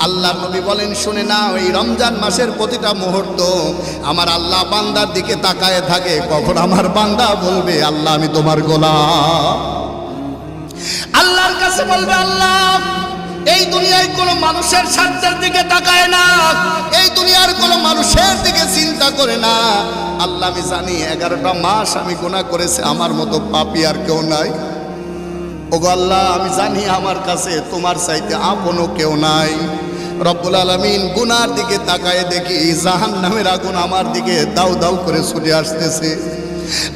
আল্লাহর নবী বলেন, শুনে না, এই রমজান মাসের প্রতিটা মুহূর্ত আমার আল্লাহ বান্দার দিকে তাকায় থাকে। কখন আমার বান্দা বলবে, আল্লাহ আমি তোমার গোলাম। আল্লাহর কাছে বলবে, আল্লাহ এই দুনিয়ায় কোনো মানুষের স্বার্থের দিকে তাকায় না, এই দুনিয়ার কোনো মানুষের দিকে চিন্তা করে না। আল্লাহ আমি জানি 11টা মাস আমি গুনাহ করেছি, আমার মতো পাপী আর কেউ নাই। ওগো আল্লাহ, আমি জানি আমার কাছে তোমার চাইতে আপনও কেউ নাই। রব্বুল আলামিন গুনার দিকে তাকায় দেখি জাহান্নামের আগুন আমার দিকে দাউ দাউ করে ছুটে আসতেছে।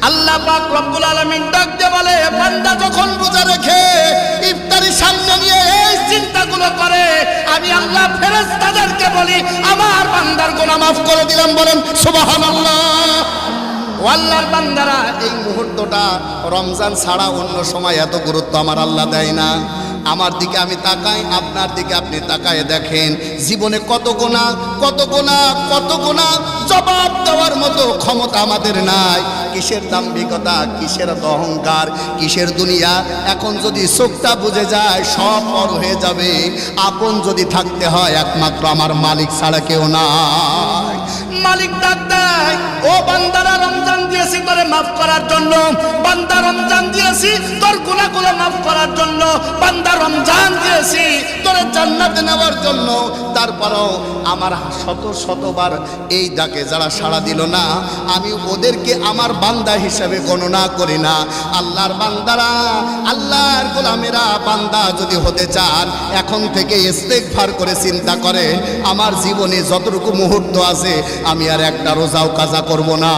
আল্লাহ পাক রব্বুল আলামিন ডাক দিয়ে বলে, বান্দা যখন রোজা রেখে ইফতারি সামনে নিয়ে এই চিন্তাগুলো করে, আমি আল্লাহ ফেরেশতাদেরকে বলি আমার বান্দার গুনাহ মাফ করে দিলাম। বলেন সুবহানাল্লাহ। আল্লাহর বান্দারা, এই মুহূর্তটা রমজান ছাড়া অন্য সময় এত গুরুত্ব আমার আল্লাহ দেয় না। আমার দিকে আমি তাকাই, আপনার দিকে আপনি তাকায় দেখেন, জীবনে কত গুনাহ, কত গুনাহ, কত গুনাহ, জবাব দেওয়ার মতো ক্ষমতা আমাদের নাই। কিসের দাম্ভিকতা, কিসের অহংকার, কিসের দুনিয়া। এখন যদি চোখটা বুঝে যায় সব পর হয়ে যাবে। আপন যদি থাকতে হয় একমাত্র আমার মালিক ছাড়া কেউ নাই। মালিক ডাক দেয়, ও বান্দারা, রমজান দিয়েছি তোরে মাফ করার জন্য। বান্দা রমজান দিয়েছি তোর গুনাহগুলো মাফ করার জন্য। বান্দা রমজান দিয়েছি তোরে জান্নাতে নেওয়ার জন্য। তারপরেও আমার শত শতবার এই ডাকে যারা সাড়া দিল না, আমি ওদেরকে আমার বান্দা হিসেবে গণনা করি না। আল্লাহর বান্দারা, আল্লাহর গোলামেরা বান্দা যদি হতে চান, এখন থেকে ইস্তেগফার করে চিন্তা করেন, আমার জীবনে যতটুকু মুহূর্ত আছে আমি আর একটা রোজাও কাজা করব না।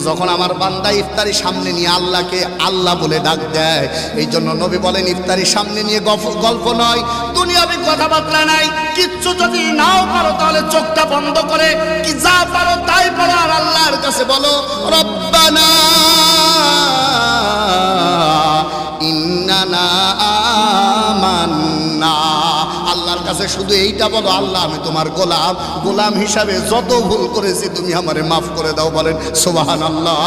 যখন আমার বান্দা ইফতারি সামনে নিয়ে আল্লাহকে আল্লাহ বলে ডাক দেয়, এই জন্য নবী বলেন, ইফতারি সামনে নিয়ে গল্প নয়, দুনিয়াবি কথাবার্তা নাই। কিচ্ছু যদি নাও পারো তাহলে চোখটা বন্ধ করে কি যা পারো তাই পারো, আর আল্লাহর কাছে বলো, রব্বানা ইন্নানা আমান্না। আল্লাহর কাছে শুধু এইটা বলো, আল্লাহ আমি তোমার গোলাম, গোলাম হিসাবে যত ভুল করেছি তুমি আমারে মাফ করে দাও। বলেন সুবহানাল্লাহ।